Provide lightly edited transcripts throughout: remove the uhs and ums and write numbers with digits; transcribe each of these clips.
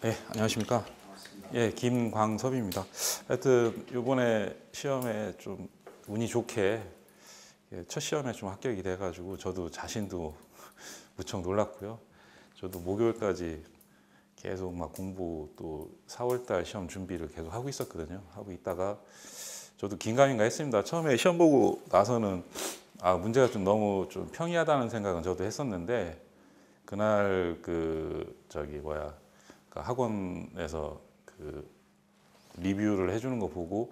네, 안녕하십니까. 예, 김광섭입니다. 하여튼 이번에 시험에 좀 운이 좋게 첫 시험에 좀 합격이 돼가지고 저도 자신도 무척 놀랐고요. 저도 목요일까지 계속 막 공부 또 4월달 시험 준비를 계속 하고 있었거든요. 하고 있다가 저도 긴가민가 했습니다. 처음에 시험 보고 나서는 문제가 좀 너무 좀 평이하다는 생각은 저도 했었는데 그날 그 학원에서 그 리뷰를 해주는 거 보고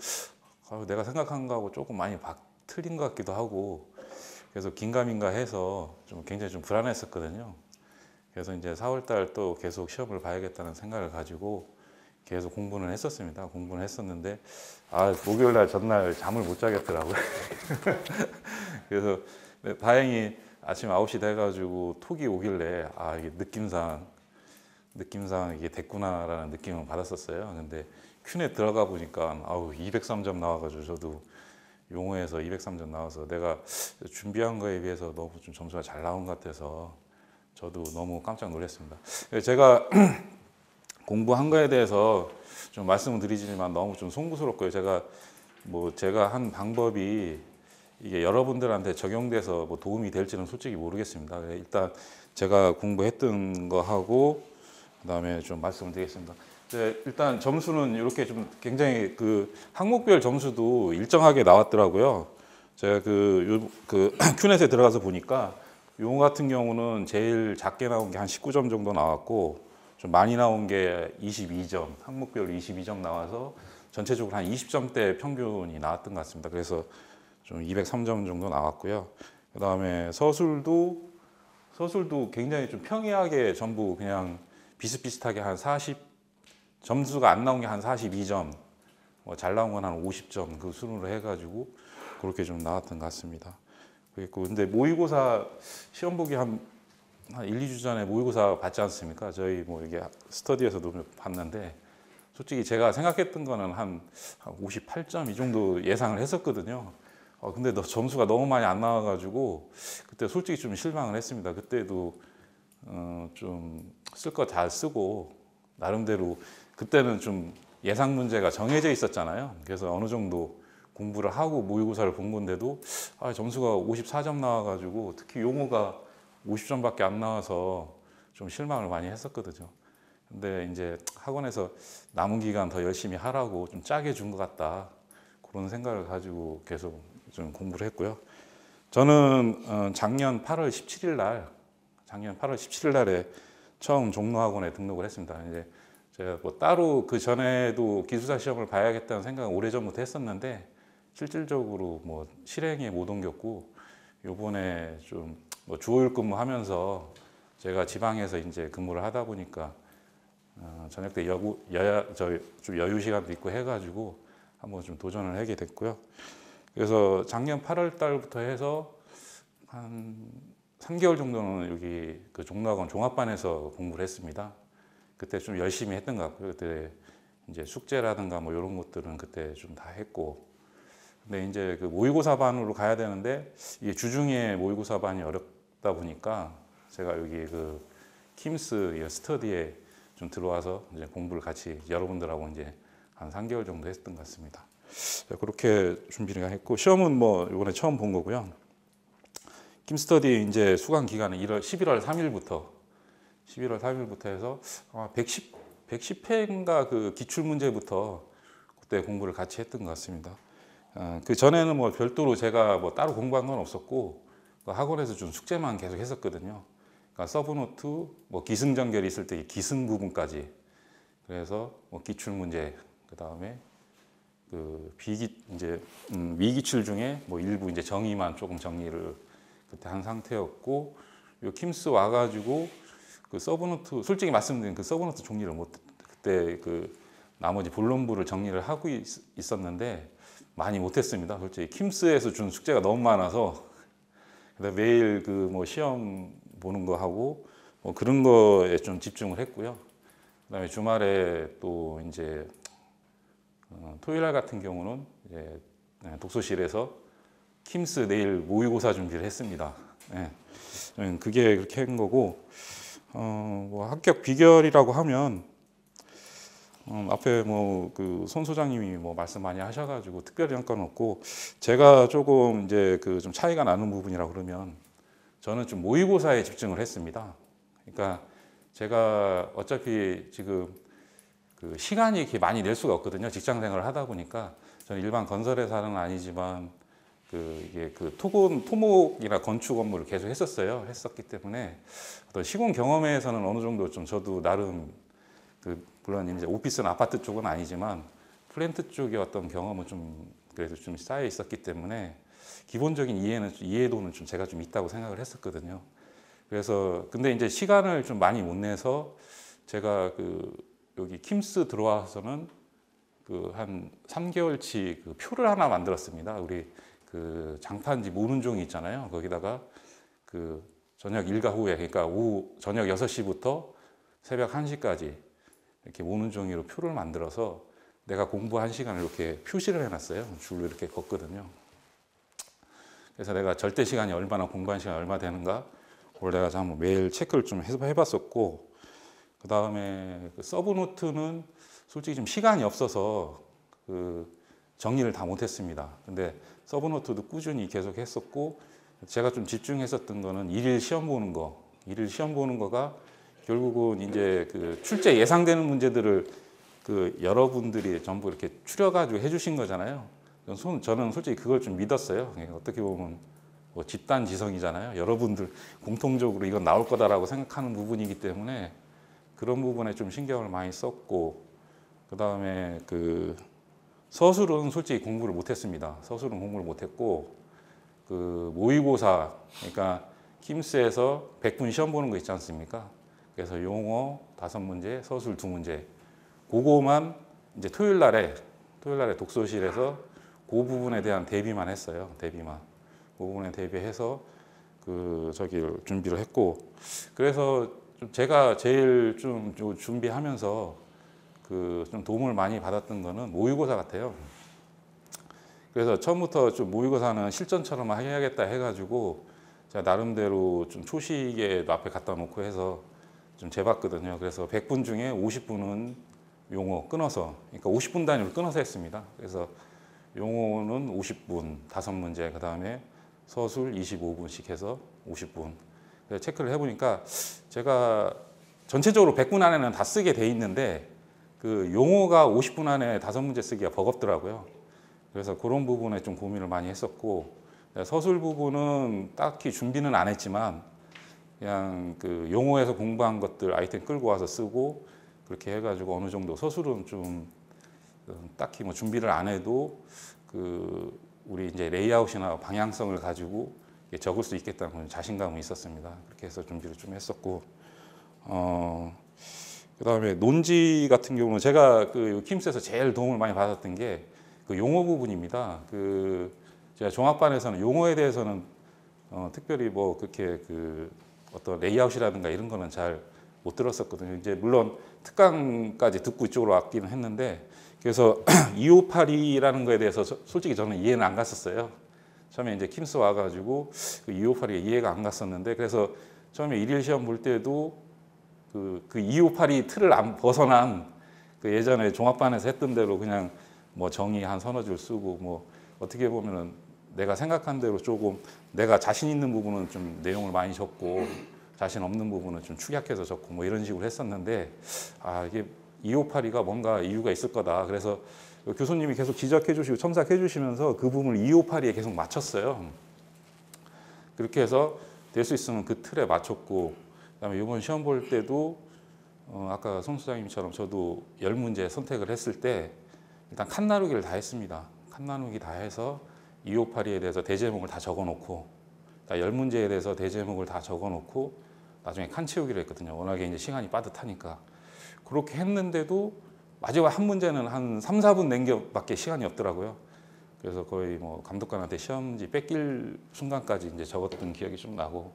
내가 생각한 거하고 조금 많이 틀린 것 같기도 하고 그래서 긴가민가 해서 좀 굉장히 좀 불안했었거든요. 그래서 이제 4월 달 또 계속 시험을 봐야겠다는 생각을 가지고 계속 공부는 했었습니다. 공부는 했었는데 목요일 날 전날 잠을 못 자겠더라고요. 그래서 다행히 아침 9시 돼가지고 톡이 오길래 이게 느낌상 이게 됐구나라는 느낌을 받았었어요. 근데 큐넷 들어가 보니까 203점 나와가지고 저도 용어에서 203점 나와서 내가 준비한 거에 비해서 너무 좀 점수가 잘 나온 것 같아서 저도 너무 깜짝 놀랐습니다. 제가 공부한 거에 대해서 좀 말씀을 드리지만 너무 좀 송구스럽고요. 제가 한 방법이 이게 여러분들한테 적용돼서 뭐 도움이 될지는 솔직히 모르겠습니다. 일단 제가 공부했던 거 하고 그다음에 좀 말씀을 드리겠습니다. 일단 점수는 이렇게 좀 굉장히 그 항목별 점수도 일정하게 나왔더라고요. 제가 큐넷에 들어가서 보니까 용어 같은 경우는 제일 작게 나온 게 한 19점 정도 나왔고 좀 많이 나온 게 22점, 항목별로 22점 나와서 전체적으로 한 20점대 평균이 나왔던 것 같습니다. 그래서 좀 203점 정도 나왔고요. 그다음에 서술도 굉장히 좀 평이하게 전부 그냥 비슷비슷하게 한 40, 점수가 안 나온 게 한 42점, 잘 나온 건 한 50점 그 순으로 해가지고 그렇게 좀 나왔던 것 같습니다. 그리고 근데 모의고사 시험 보기 한 1, 2주 전에 모의고사 봤지 않습니까? 저희 이게 스터디에서도 봤는데 솔직히 제가 생각했던 거는 한 58점 이 정도 예상을 했었거든요. 근데 점수가 너무 많이 안 나와가지고 그때 솔직히 좀 실망을 했습니다. 그때도 좀 쓸 거 잘 쓰고 나름대로 그때는 좀 예상 문제가 정해져 있었잖아요. 그래서 어느 정도 공부를 하고 모의고사를 본 건데도 점수가 54점 나와가지고 특히 용어가 50점밖에 안 나와서 좀 실망을 많이 했었거든요. 근데 이제 학원에서 남은 기간 더 열심히 하라고 좀 짜게 준 것 같다. 그런 생각을 가지고 계속 좀 공부를 했고요. 저는 작년 8월 17일 날에 처음 종로학원에 등록을 했습니다. 이제 제가 따로 그 전에도 기숙사 시험을 봐야겠다는 생각은 오래전부터 했었는데 실질적으로 실행에 못 옮겼고 요번에 좀 주호일 근무하면서 제가 지방에서 이제 근무를 하다 보니까 저녁 때 좀 여유 시간도 있고 해가지고 한번 좀 도전을 하게 됐고요. 그래서 작년 8월 달부터 해서 한 3개월 정도는 여기 그 종로학원 종합반에서 공부를 했습니다. 그때 좀 열심히 했던 것 같고요. 그때 이제 숙제라든가 이런 것들은 그때 좀 다 했고. 근데 이제 그 모의고사 반으로 가야 되는데 이게 주중에 모의고사 반이 어렵다 보니까 제가 여기 그 킴스 스터디에 좀 들어와서 이제 공부를 같이 여러분들하고 이제 한 3개월 정도 했던 것 같습니다. 그렇게 준비를 했고 시험은 이번에 처음 본 거고요. 킴스터디 이제 수강 기간은 11월 3일부터 해서 아마 110회인가 그 기출 문제부터 그때 공부를 같이 했던 것 같습니다. 그 전에는 별도로 제가 따로 공부한 건 없었고 그 학원에서 좀 숙제만 계속 했었거든요. 그러니까 서브노트, 기승전결이 있을 때 기승 부분까지. 그래서 기출 문제, 그 다음에 그 미기출 중에 일부 이제 정의만 조금 정리를 그때 한 상태였고, 요 킴스 와가지고 그 서브노트, 솔직히 말씀드리면 그 서브노트 정리를 그때 그 나머지 본론부를 정리를 하고 있었는데 많이 못했습니다. 솔직히 킴스에서 준 숙제가 너무 많아서 매일 시험 보는 거 하고 그런 거에 좀 집중을 했고요. 그다음에 주말에 또 이제 토요일 날 같은 경우는 이제 독서실에서 킴스 내일 모의고사 준비를 했습니다. 그게 그렇게 한 거고 합격 비결이라고 하면 앞에 뭐 그 손 소장님이 뭐 말씀 많이 하셔가지고 특별히 한 건 없고, 제가 조금 이제 그 좀 차이가 나는 부분이라 그러면 저는 좀 모의고사에 집중을 했습니다. 그러니까 제가 어차피 지금 그 시간이 이렇게 많이 낼 수가 없거든요. 직장 생활을 하다 보니까. 저는 일반 건설 회사는 아니지만 이게 그 토목이나 건축 업무를 계속 했었기 때문에 어떤 시공 경험에서는 어느 정도 좀 저도 나름 물론 이제 오피스나 아파트 쪽은 아니지만 플랜트 쪽의 어떤 경험은 좀 그래도 좀 쌓여 있었기 때문에 기본적인 이해도는 좀 제가 좀 있다고 생각을 했었거든요. 그래서 근데 이제 시간을 좀 많이 못 내서 제가 여기 킴스 들어와서는 한 3개월치 표를 하나 만들었습니다. 우리 장판지 모는 종이 있잖아요. 거기다가 저녁 일과 후에, 그러니까 오후 저녁 6시부터 새벽 1시까지 이렇게 모는 종이로 표를 만들어서 내가 공부한 시간을 이렇게 표시를 해놨어요. 줄로 이렇게 걷거든요. 그래서 내가 절대 시간이 얼마나, 공부한 시간이 얼마 되는가 그걸 내가 한번 매일 체크를 좀 해봤었고, 그 다음에 서브 노트는 솔직히 좀 시간이 없어서 정리를 다 못했습니다. 근데 서브 노트도 꾸준히 계속 했었고, 제가 좀 집중했었던 거는 일일 시험 보는 거가 결국은 이제 출제 예상되는 문제들을 여러분들이 전부 이렇게 추려가지고 해주신 거잖아요. 저는 솔직히 그걸 좀 믿었어요. 어떻게 보면 뭐 집단 지성이잖아요. 여러분들 공통적으로 이건 나올 거다라고 생각하는 부분이기 때문에 그런 부분에 좀 신경을 많이 썼고, 그 다음에 서술은 솔직히 공부를 못했습니다. 서술은 공부를 못했고, 모의고사, 그러니까 킴스에서 100분 시험 보는 거 있지 않습니까? 그래서 용어 5문제, 서술 2문제, 그거만 이제 토요일 날에 독서실에서 그 부분에 대한 대비만 했어요. 그 부분에 대비해서 준비를 했고, 그래서 제가 제일 좀 준비하면서 좀 도움을 많이 받았던 거는 모의고사 같아요. 그래서 처음부터 좀 모의고사는 실전처럼 해야겠다 해가지고 제가 나름대로 좀 초시계 앞에 갖다 놓고 해서 좀 재봤거든요. 그래서 100분 중에 50분은 용어 끊어서, 그러니까 50분 단위로 끊어서 했습니다. 그래서 용어는 50분 5문제, 그 다음에 서술 25분씩 해서 50분. 그래서 체크를 해보니까 제가 전체적으로 100분 안에는 다 쓰게 돼 있는데 용어가 50분 안에 5문제 쓰기가 버겁더라고요. 그래서 그런 부분에 좀 고민을 많이 했었고, 서술 부분은 딱히 준비는 안 했지만 그냥 용어에서 공부한 것들 아이템 끌고 와서 쓰고, 그렇게 해가지고 어느 정도 서술은 좀 딱히 뭐 준비를 안 해도 우리 이제 레이아웃이나 방향성을 가지고 적을 수 있겠다는 자신감은 있었습니다. 그렇게 해서 준비를 좀 했었고, 그다음에 논지 같은 경우는 제가 킴스에서 제일 도움을 많이 받았던 게 용어 부분입니다. 제가 종합반에서는 용어에 대해서는 특별히 뭐 그렇게 어떤 레이아웃이라든가 이런 거는 잘 못 들었었거든요. 이제 물론 특강까지 듣고 이쪽으로 왔기는 했는데, 그래서 2582라는 거에 대해서 솔직히 저는 이해는 안 갔었어요. 처음에 이제 킴스 와가지고 2582가 이해가 안 갔었는데, 그래서 처음에 일일 시험 볼 때도 2582 틀을 안 벗어난 예전에 종합반에서 했던 대로 그냥 뭐 정의 한 서너 줄 쓰고, 뭐 어떻게 보면은 내가 생각한 대로 조금 내가 자신 있는 부분은 좀 내용을 많이 적고 자신 없는 부분은 좀 축약해서 적고 뭐 이런 식으로 했었는데, 이게 2582가 뭔가 이유가 있을 거다. 그래서 교수님이 계속 지적해 주시고 첨삭해 주시면서 그 부분을 2582에 계속 맞췄어요. 그렇게 해서 될 수 있으면 그 틀에 맞췄고, 그다음에 이번 시험 볼 때도 아까 송 소장님처럼 저도 10문제 선택을 했을 때 일단 칸 나누기를 다 했습니다. 칸 나누기 다 해서 2582에 대해서 대제목을 다 적어놓고, 10문제에 대해서 대제목을 다 적어놓고 나중에 칸 채우기로 했거든요. 워낙에 이제 시간이 빠듯하니까. 그렇게 했는데도 마지막 한 문제는 한 3, 4분 낸 게밖에 시간이 없더라고요. 그래서 거의 뭐 감독관한테 시험지 뺏길 순간까지 이제 적었던 기억이 좀 나고,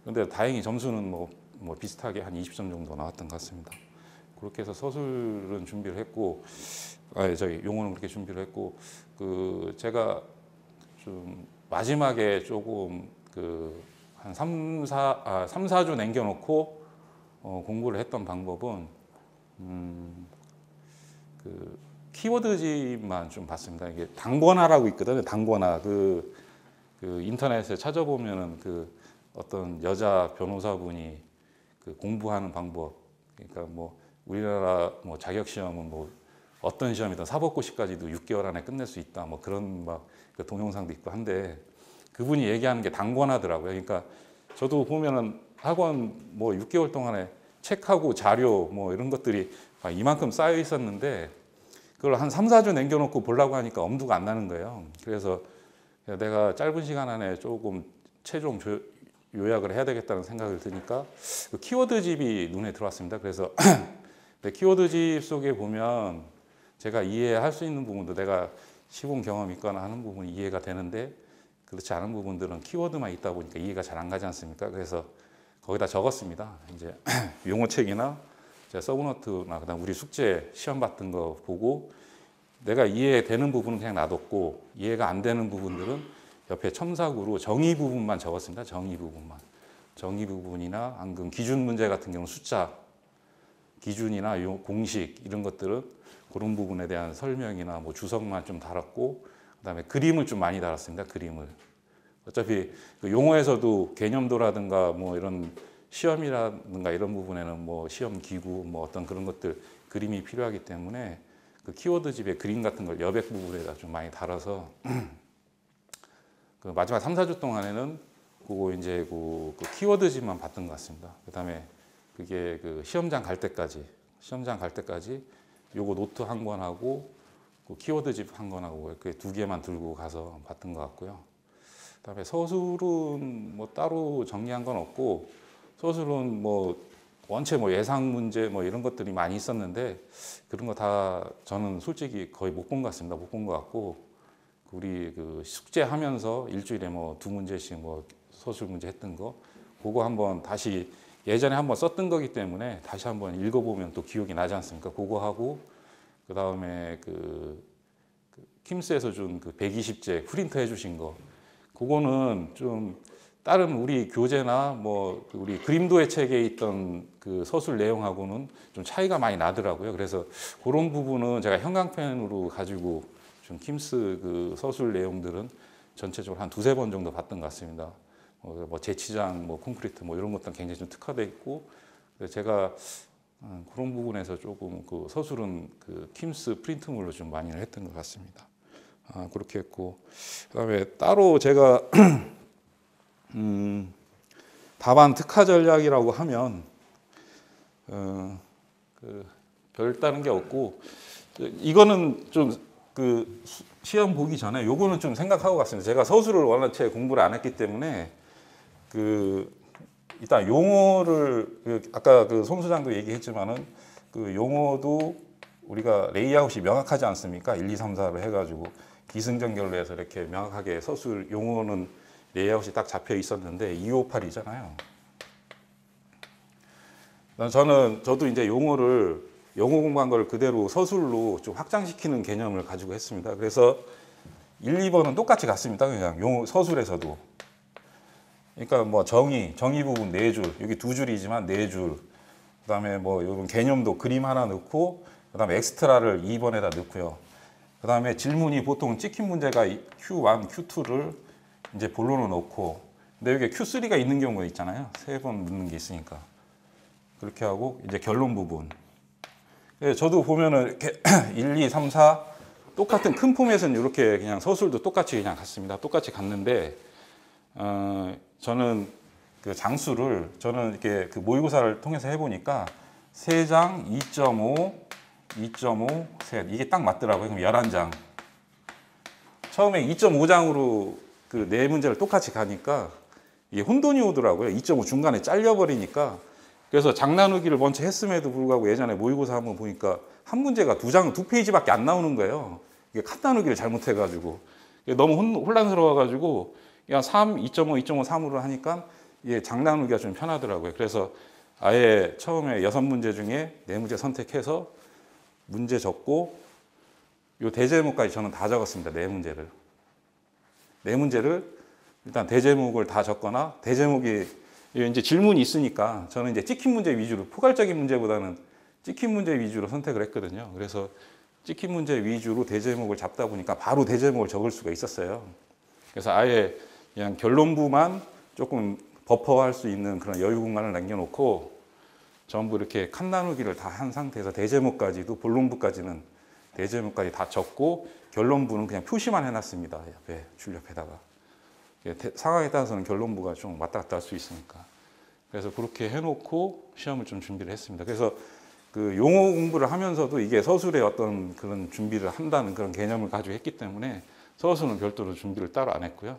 근데 다행히 점수는 뭐 비슷하게 한 20점 정도 나왔던 것 같습니다. 그렇게 해서 서술은 준비를 했고, 용어는 그렇게 준비를 했고, 제가 좀 마지막에 조금 한 3, 4주 남겨놓고 공부를 했던 방법은 그 키워드집만 좀 봤습니다. 이게 당권화라고 있거든요. 당권화 그 인터넷에 찾아보면은 그 어떤 여자 변호사분이 그 공부하는 방법, 그러니까 뭐 우리나라 뭐 자격 시험은 뭐 어떤 시험이든 사법고시까지도 6개월 안에 끝낼 수 있다, 뭐 그런 막 그 동영상도 있고 한데 그분이 얘기하는 게 당권화더라고요. 그러니까 저도 보면은 학원 뭐 6개월 동안에 책하고 자료 뭐 이런 것들이 막 이만큼 쌓여 있었는데 그걸 한 3, 4주 남겨놓고 보려고 하니까 엄두가 안 나는 거예요. 그래서 내가 짧은 시간 안에 조금 최종 요약을 해야 되겠다는 생각을 드니까 그 키워드집이 눈에 들어왔습니다. 그래서 키워드집 속에 보면 제가 이해할 수 있는 부분도 내가 시공 경험이 있거나 하는 부분이 이해가 되는데 그렇지 않은 부분들은 키워드만 있다 보니까 이해가 잘 안 가지 않습니까? 그래서 거기다 적었습니다. 이제 용어책이나 서브노트나 그다음 우리 숙제 시험 봤던 거 보고 내가 이해되는 부분은 그냥 놔뒀고 이해가 안 되는 부분들은 옆에 첨삭으로 정의 부분만 적었습니다. 정의 부분만. 정의 부분이나 앙금 기준 문제 같은 경우는 숫자 기준이나 공식 이런 것들은 그런 부분에 대한 설명이나 뭐 주석만 좀 달았고 그다음에 그림을 좀 많이 달았습니다. 그림을. 어차피 그 용어에서도 개념도라든가 뭐 이런 시험이라든가 이런 부분에는 뭐 시험 기구 뭐 어떤 그런 것들 그림이 필요하기 때문에 그 키워드집에 그림 같은 걸 여백 부분에다 좀 많이 달아서 그 마지막 3, 4주 동안에는 그거 이제 그 키워드집만 봤던 것 같습니다. 그다음에 그게 그 시험장 갈 때까지 요거 노트 한 권하고 그 키워드집 한 권하고 이렇게 두 개만 들고 가서 봤던 것 같고요. 그다음에 서술은 뭐 따로 정리한 건 없고 서술은 뭐 원체 뭐 예상 문제 뭐 이런 것들이 많이 있었는데 그런 거 다 저는 솔직히 거의 못 본 것 같습니다. 못 본 것 같고 우리 그 숙제하면서 일주일에 뭐 2문제씩 뭐 서술 문제 했던 거 그거 한번 다시 예전에 한번 썼던 거기 때문에 다시 한번 읽어보면 또 기억이 나지 않습니까? 그거 하고 그 다음에 그 킴스에서 준 그 120제 프린트 해주신 거 그거는 좀 다른 우리 교재나 뭐 우리 그림도의 책에 있던 그 서술 내용하고는 좀 차이가 많이 나더라고요. 그래서 그런 부분은 제가 형광펜으로 가지고 좀 킴스 그 서술 내용들은 전체적으로 한 2~3번 정도 봤던 것 같습니다. 뭐 재치장, 뭐 콘크리트 뭐 이런 것들은 굉장히 좀 특화돼 있고 제가 그런 부분에서 조금 그 서술은 그 킴스 프린트물로 좀 많이 했던 것 같습니다. 그렇게 했고 그다음에 따로 제가 답안 특화 전략이라고 하면 그 별다른 게 없고 이거는 좀 그 시험 보기 전에 요거는 좀 생각하고 갔습니다. 제가 서술을 워낙 공부를 안 했기 때문에 그 일단 용어를 아까 그 손 소장도 얘기했지만은 그 용어도 우리가 레이아웃이 명확하지 않습니까? 1, 2, 3, 4로 해가지고 기승전결로 해서 이렇게 명확하게 서술 용어는 레이아웃이 딱 잡혀 있었는데 258이잖아요. 저도 이제 영어 공부한 걸 그대로 서술로 좀 확장시키는 개념을 가지고 했습니다. 그래서 1, 2번은 똑같이 갔습니다. 그냥 용어 서술에서도. 그러니까 뭐 정의 부분 4줄, 여기 2줄이지만 4줄. 그다음에 뭐 이런 개념도 그림 하나 넣고 그다음에 엑스트라를 2번에다 넣고요. 그다음에 질문이 보통 찍힌 문제가 Q1, Q2를 이제 본론을 넣고 근데 여기 Q3가 있는 경우가 있잖아요. 3번 넣는 게 있으니까. 그렇게 하고 이제 결론 부분. 저도 보면은 이렇게 1, 2, 3, 4 똑같은 큰 포맷은 이렇게 그냥 서술도 똑같이 그냥 갔습니다. 똑같이 갔는데 저는 그 장수를 저는 이렇게 그 모의고사를 통해서 해보니까 3장 2.5, 2.5, 셋 이게 딱 맞더라고요. 그럼 11장. 처음에 2.5장으로 그 4문제를 똑같이 가니까 이게 혼돈이 오더라고요. 2.5 중간에 잘려버리니까. 그래서 장나누기를 먼저 했음에도 불구하고 예전에 모의고사 한번 보니까 한 문제가 2페이지밖에 안 나오는 거예요. 이게 칸 나누기를 잘못해가지고 너무 혼란스러워가지고 그냥 3, 2.5, 2.5, 3으로 하니까 이게 장나누기가 좀 편하더라고요. 그래서 아예 처음에 6문제 중에 4문제 선택해서 문제 적고 요 대제목까지 저는 다 적었습니다. 4문제를. 4문제를 일단 대제목을 다 적거나 대제목이 이제 질문이 있으니까 저는 이제 찍힌 문제 위주로 포괄적인 문제보다는 찍힌 문제 위주로 선택을 했거든요. 그래서 찍힌 문제 위주로 대제목을 잡다 보니까 바로 대제목을 적을 수가 있었어요. 그래서 아예 그냥 결론부만 조금 버퍼할 수 있는 그런 여유 공간을 남겨놓고 전부 이렇게 칸 나누기를 다 한 상태에서 대제목까지도 본론부까지는 대제목까지 다 적고 결론부는 그냥 표시만 해놨습니다. 옆에 줄옆에다가 상황에 따라서는 결론부가 좀 왔다 갔다 할 수 있으니까. 그래서 그렇게 해놓고 시험을 좀 준비를 했습니다. 그래서 그 용어 공부를 하면서도 이게 서술의 어떤 그런 준비를 한다는 그런 개념을 가지고 했기 때문에 서술은 별도로 준비를 따로 안 했고요.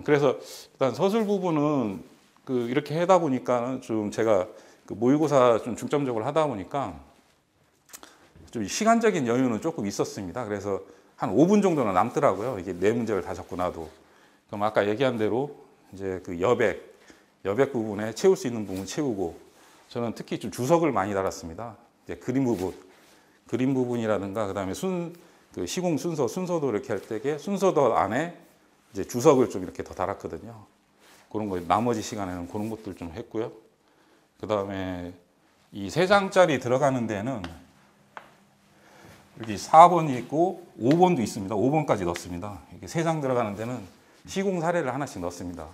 그래서 일단 서술 부분은 그 이렇게 하다 보니까 좀 제가 그 모의고사 좀 중점적으로 하다 보니까 좀 시간적인 여유는 조금 있었습니다. 그래서 한 5분 정도는 남더라고요. 이게 네 문제를 다 적고 나도. 그럼 아까 얘기한 대로 이제 그 여백 부분에 채울 수 있는 부분 채우고 저는 특히 좀 주석을 많이 달았습니다. 이제 그림 부분이라든가 그다음에 그 시공 순서도 이렇게 할 때에 순서도 안에 이제 주석을 좀 이렇게 더 달았거든요. 그런 거 나머지 시간에는 그런 것들 좀 했고요. 그다음에 이 3장짜리 들어가는 데는 여기 4번이 있고 5번도 있습니다. 5번까지 넣습니다. 이게 3장 들어가는 데는 시공 사례를 하나씩 넣습니다.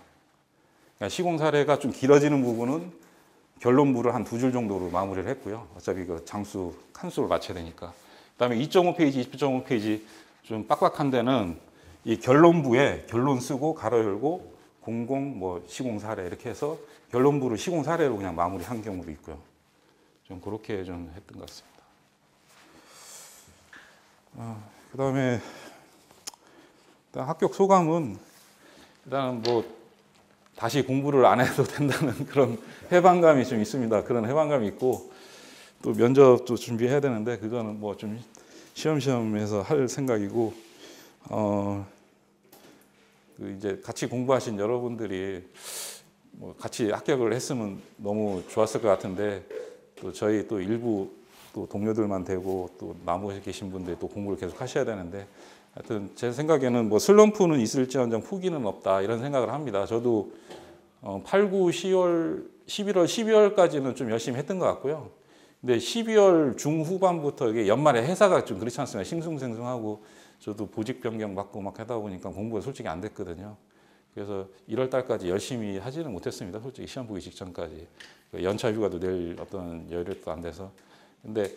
그러니까 시공 사례가 좀 길어지는 부분은 결론부를 한 2줄 정도로 마무리를 했고요. 어차피 그 장수 칸수를 맞춰야 되니까. 그다음에 2.5페이지, 2.5페이지 좀 빡빡한 데는 이 결론부에 결론 쓰고 가로 열고 00 뭐 시공 사례 이렇게 해서 결론부를 시공 사례로 그냥 마무리한 경우도 있고요. 좀 그렇게 좀 했던 것 같습니다. 그다음에 일단 합격 소감은 일단 뭐 다시 공부를 안 해도 된다는 그런 해방감이 좀 있습니다. 그런 해방감이 있고 또 면접도 준비해야 되는데 그거는 뭐 좀 시험시험해서 할 생각이고 그 이제 같이 공부하신 여러분들이 뭐 같이 합격을 했으면 너무 좋았을 것 같은데 또 저희 또 일부 또 동료들만 되고 또 나머지 계신 분들이 또 공부를 계속 하셔야 되는데 하여튼 제 생각에는 뭐 슬럼프는 있을지언정 포기는 없다 이런 생각을 합니다. 저도 8, 9, 10월, 11월, 12월까지는 좀 열심히 했던 것 같고요. 근데 12월 중후반부터 이게 연말에 회사가 좀 그렇지 않습니까? 싱숭생숭하고 저도 보직 변경 받고 막 하다 보니까 공부가 솔직히 안 됐거든요. 그래서 1월 달까지 열심히 하지는 못했습니다. 솔직히 시험 보기 직전까지. 연차 휴가도 낼 어떤 여력도 안 돼서. 근데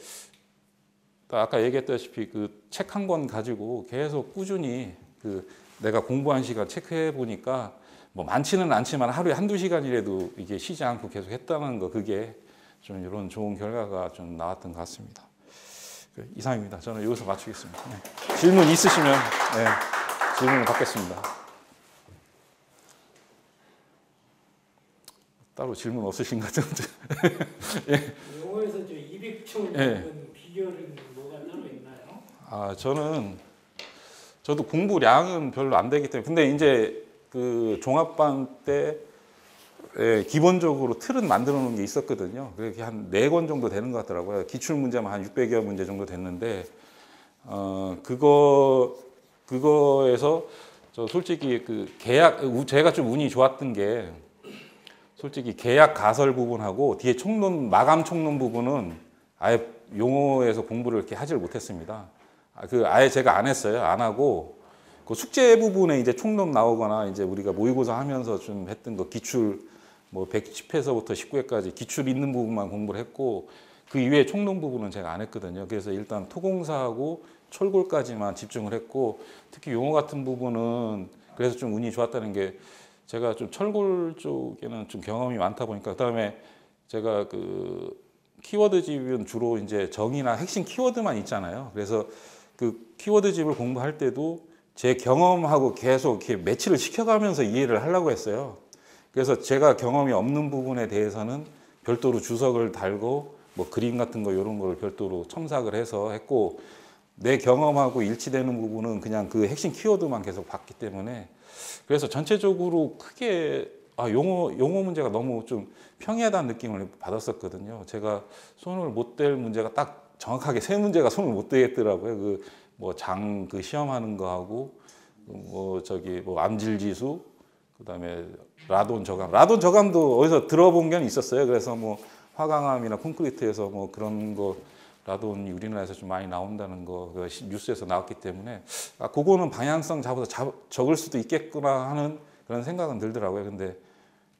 아까 얘기했다시피 그 책 한 권 가지고 계속 꾸준히 그 내가 공부한 시간 체크해 보니까 뭐 많지는 않지만 하루에 1~2시간이라도 이게 쉬지 않고 계속 했다는 거 그게 좀 이런 좋은 결과가 좀 나왔던 것 같습니다. 이상입니다. 저는 여기서 마치겠습니다. 네. 질문 있으시면 네, 질문을 받겠습니다. 따로 질문 없으신 것 같은데. 예. 영어에서 저 200초 넘는 비결은 뭐가 따로 있나요? 저도 공부량은 별로 안 되기 때문에 근데 이제 그 종합반 때 기본적으로 틀은 만들어 놓은 게 있었거든요. 그렇게 한 4권 정도 되는 것 같더라고요. 기출 문제만 한 600여 문제 정도 됐는데 그거에서 저 솔직히 그 계약 제가 좀 운이 좋았던 게 솔직히 계약 가설 부분하고 뒤에 총론 마감 총론 부분은 아예 용어에서 공부를 이렇게 하질 못했습니다. 아예 제가 안 했어요. 안 하고 그 숙제 부분에 이제 총론 나오거나 이제 우리가 모의고사 하면서 좀 했던 거 기출 뭐 110회서부터 19회까지 기출 있는 부분만 공부를 했고 그 이외에 총론 부분은 제가 안 했거든요. 그래서 일단 토공사하고 철골까지만 집중을 했고 특히 용어 같은 부분은 그래서 좀 운이 좋았다는 게 제가 좀 철골 쪽에는 좀 경험이 많다 보니까 그다음에 제가 그 키워드 집은 주로 이제 정의나 핵심 키워드만 있잖아요. 그래서 그 키워드 집을 공부할 때도 제 경험하고 계속 이렇게 매치를 시켜가면서 이해를 하려고 했어요. 그래서 제가 경험이 없는 부분에 대해서는 별도로 주석을 달고 뭐 그림 같은 거 이런 걸 별도로 첨삭을 해서 했고 내 경험하고 일치되는 부분은 그냥 그 핵심 키워드만 계속 봤기 때문에 그래서 전체적으로 크게 용어 문제가 너무 좀 평이하다는 느낌을 받았었거든요. 제가 손을 못 댈 문제가 딱 정확하게 3문제가 손을 못 대겠더라고요. 그 뭐 장 그 시험하는 거하고 뭐 저기 뭐 암질지수 그다음에 라돈 저감도 어디서 들어본 게 있었어요. 그래서 뭐 화강암이나 콘크리트에서 뭐 그런 거 라돈이 우리나라에서 좀 많이 나온다는 거 뉴스에서 나왔기 때문에 그거는 방향성 잡아서 적을 수도 있겠구나 하는 그런 생각은 들더라고요. 근데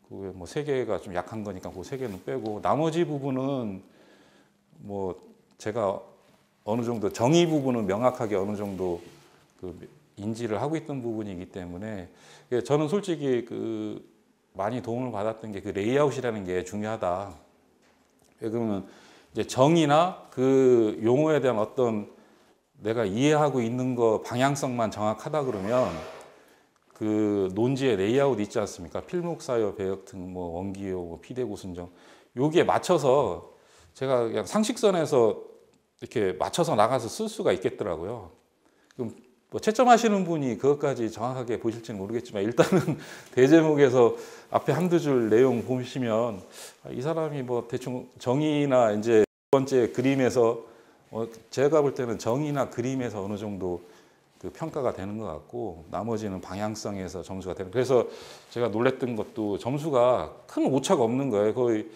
그게 뭐 세 개가 좀 약한 거니까 그 세 개는 빼고 나머지 부분은 뭐 제가 어느 정도 정의 부분은 명확하게 어느 정도 그 인지를 하고 있던 부분이기 때문에 저는 솔직히 그 많이 도움을 받았던 게 그 레이아웃이라는 게 중요하다. 그러면 이제 정의나 그 용어에 대한 어떤 내가 이해하고 있는 거 방향성만 정확하다 그러면 그 논지의 레이아웃 있지 않습니까? 필목사여, 배역등, 뭐 원기요, 뭐 피대고순정 여기에 맞춰서 제가 그냥 상식선에서 이렇게 맞춰서 나가서 쓸 수가 있겠더라고요. 그럼 뭐 채점하시는 분이 그것까지 정확하게 보실지는 모르겠지만 일단은 대제목에서 앞에 한두 줄 내용 보시면 이 사람이 뭐 대충 정의나 이제 두 번째 그림에서 제가 볼 때는 정의나 그림에서 어느 정도 그 평가가 되는 것 같고 나머지는 방향성에서 점수가 되는. 그래서 제가 놀랬던 것도 점수가 큰 오차가 없는 거예요. 거의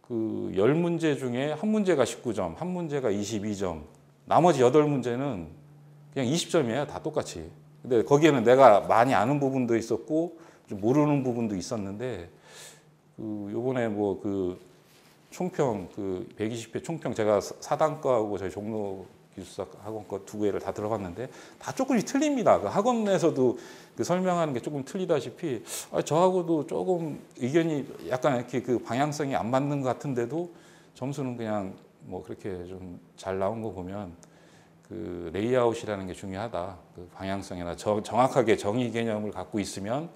그 10문제 중에 한 문제가 19점, 한 문제가 22점, 나머지 8문제는 그냥 20점이에요. 다 똑같이. 근데 거기에는 내가 많이 아는 부분도 있었고 좀 모르는 부분도 있었는데 그 요번에 뭐 그 총평 그 120회 총평 제가 4단과하고 저희 종로 기술사 학원과 두 개를 다 들어봤는데 다 조금씩 틀립니다. 그 학원에서도 그 설명하는 게 조금 틀리다시피 저하고도 조금 의견이 약간 이렇게 그 방향성이 안 맞는 것 같은데도 점수는 그냥 뭐 그렇게 좀 잘 나온 거 보면 그 레이아웃이라는 게 중요하다. 그 방향성이나 정확하게 정의 개념을 갖고 있으면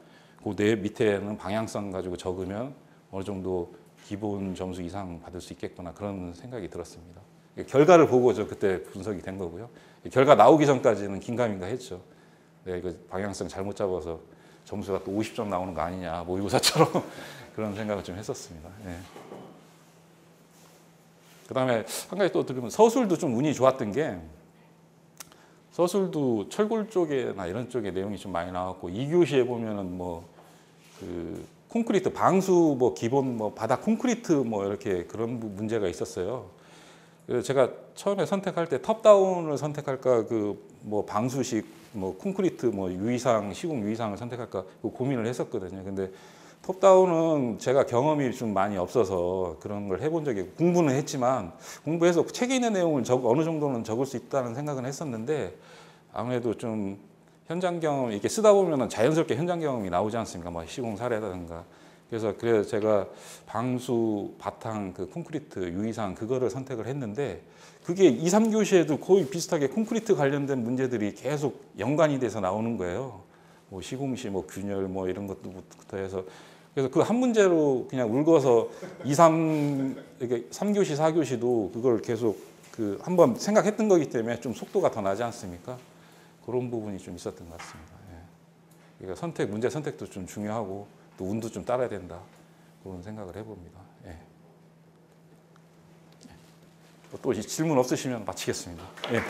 그 내 밑에는 방향성 가지고 적으면 어느 정도 기본 점수 이상 받을 수 있겠구나 그런 생각이 들었습니다. 결과를 보고 저 그때 분석이 된 거고요. 결과 나오기 전까지는 긴가민가 했죠. 내가 이거 방향성 잘못 잡아서 점수가 또 50점 나오는 거 아니냐 모의고사처럼 그런 생각을 좀 했었습니다. 예. 그다음에 한 가지 또 들으면 서술도 좀 운이 좋았던 게 서술도 철골 쪽에나 이런 쪽에 내용이 좀 많이 나왔고 2교시에 보면은 뭐 그 콘크리트 방수 뭐 기본 뭐 바닥 콘크리트 뭐 이렇게 그런 문제가 있었어요. 그래서 제가 처음에 선택할 때 톱다운을 선택할까 그 뭐 방수식 뭐 콘크리트 뭐 유의사항 시공 유의사항을 선택할까 그 고민을 했었거든요. 근데 톱다운은 제가 경험이 좀 많이 없어서 그런 걸 해본 적이 공부는 했지만 공부해서 책에 있는 내용을 어느 정도는 적을 수 있다는 생각은 했었는데 아무래도 좀 현장 경험 이렇게 쓰다 보면은 자연스럽게 현장 경험이 나오지 않습니까? 뭐 시공 사례라든가. 그래서 제가 방수 바탕 그 콘크리트 유의사항 그거를 선택을 했는데 그게 2, 3교시에도 거의 비슷하게 콘크리트 관련된 문제들이 계속 연관이 돼서 나오는 거예요. 뭐 시공시 뭐 균열 뭐 이런 것부터 해서 그래서 그 한 문제로 그냥 울거서 2, 3 이렇게 3교시, 4교시도 그걸 계속 그 한번 생각했던 거기 때문에 좀 속도가 더 나지 않습니까? 그런 부분이 좀 있었던 것 같습니다. 예. 그러니까 문제 선택도 좀 중요하고 또 운도 좀 따라야 된다. 그런 생각을 해봅니다. 예. 또 질문 없으시면 마치겠습니다. 예.